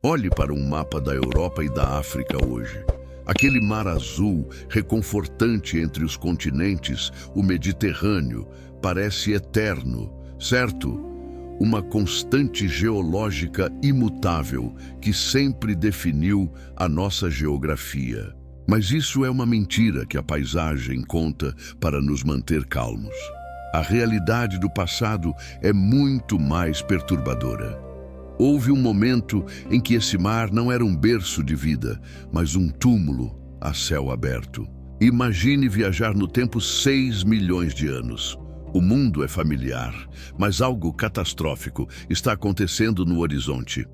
Olhe para um mapa da Europa e da África hoje. Aquele mar azul, reconfortante entre os continentes, o Mediterrâneo, parece eterno, certo? Uma constante geológica imutável que sempre definiu a nossa geografia. Mas isso é uma mentira que a paisagem conta para nos manter calmos. A realidade do passado é muito mais perturbadora. Houve um momento em que esse mar não era um berço de vida, mas um túmulo a céu aberto. Imagine viajar no tempo 6 milhões de anos. O mundo é familiar, mas algo catastrófico está acontecendo no horizonte.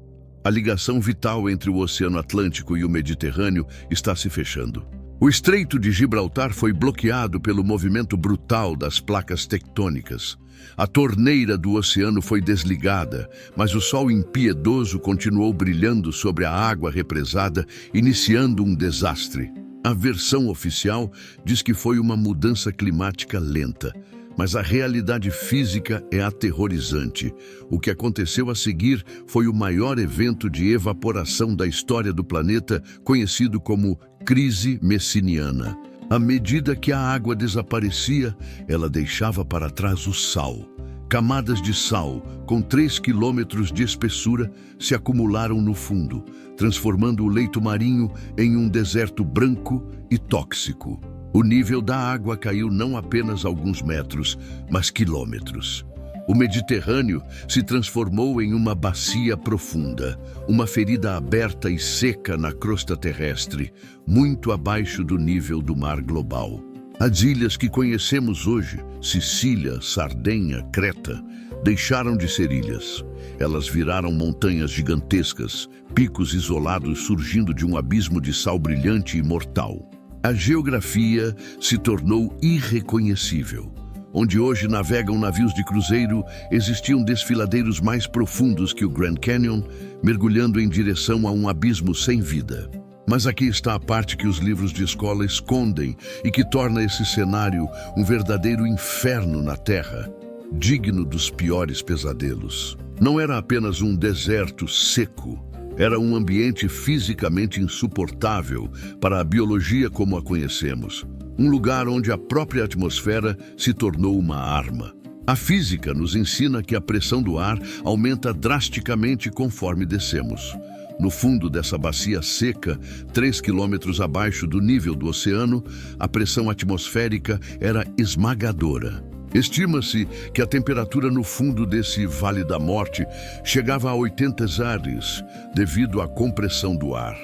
A ligação vital entre o Oceano Atlântico e o Mediterrâneo está se fechando. O Estreito de Gibraltar foi bloqueado pelo movimento brutal das placas tectônicas. A torneira do oceano foi desligada, mas o sol impiedoso continuou brilhando sobre a água represada, iniciando um desastre. A versão oficial diz que foi uma mudança climática lenta, mas a realidade física é aterrorizante. O que aconteceu a seguir foi o maior evento de evaporação da história do planeta, conhecido como crise messiniana. À medida que a água desaparecia, ela deixava para trás o sal. Camadas de sal, com 3 quilômetros de espessura, se acumularam no fundo, transformando o leito marinho em um deserto branco e tóxico. O nível da água caiu não apenas alguns metros, mas quilômetros. O Mediterrâneo se transformou em uma bacia profunda, uma ferida aberta e seca na crosta terrestre, muito abaixo do nível do mar global. As ilhas que conhecemos hoje, Sicília, Sardenha, Creta, deixaram de ser ilhas. Elas viraram montanhas gigantescas, picos isolados surgindo de um abismo de sal brilhante e mortal. A geografia se tornou irreconhecível. Onde hoje navegam navios de cruzeiro, existiam desfiladeiros mais profundos que o Grand Canyon, mergulhando em direção a um abismo sem vida. Mas aqui está a parte que os livros de escola escondem e que torna esse cenário um verdadeiro inferno na Terra, digno dos piores pesadelos. Não era apenas um deserto seco, era um ambiente fisicamente insuportável para a biologia como a conhecemos. Um lugar onde a própria atmosfera se tornou uma arma. A física nos ensina que a pressão do ar aumenta drasticamente conforme descemos. No fundo dessa bacia seca, 3 quilômetros abaixo do nível do oceano, a pressão atmosférica era esmagadora. Estima-se que a temperatura no fundo desse Vale da Morte chegava a 80 zares, devido à compressão do ar.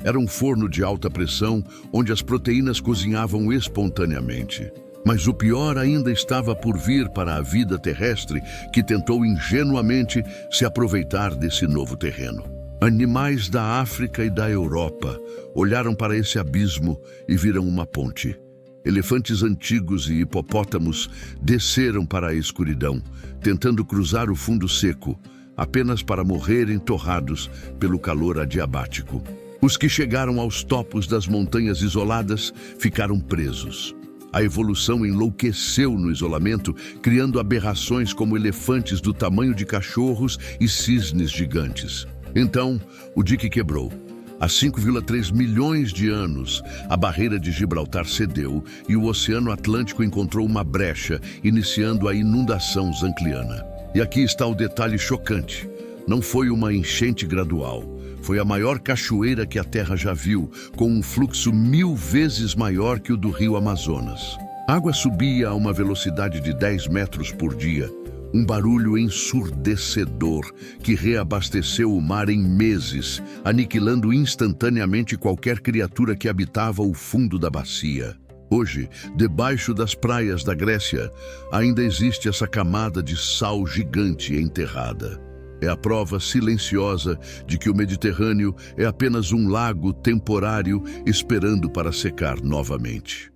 Era um forno de alta pressão onde as proteínas cozinhavam espontaneamente. Mas o pior ainda estava por vir para a vida terrestre, que tentou ingenuamente se aproveitar desse novo terreno. Animais da África e da Europa olharam para esse abismo e viram uma ponte. Elefantes antigos e hipopótamos desceram para a escuridão, tentando cruzar o fundo seco, apenas para morrerem torrados pelo calor adiabático. Os que chegaram aos topos das montanhas isoladas ficaram presos. A evolução enlouqueceu no isolamento, criando aberrações como elefantes do tamanho de cachorros e cisnes gigantes. Então, o dique quebrou. Há 5,3 milhões de anos, a barreira de Gibraltar cedeu e o Oceano Atlântico encontrou uma brecha, iniciando a inundação zancliana. E aqui está o detalhe chocante. Não foi uma enchente gradual. Foi a maior cachoeira que a Terra já viu, com um fluxo 1000 vezes maior que o do rio Amazonas. A água subia a uma velocidade de 10 metros por dia, um barulho ensurdecedor que reabasteceu o mar em meses, aniquilando instantaneamente qualquer criatura que habitava o fundo da bacia. Hoje, debaixo das praias da Grécia, ainda existe essa camada de sal gigante enterrada. É a prova silenciosa de que o Mediterrâneo é apenas um lago temporário esperando para secar novamente.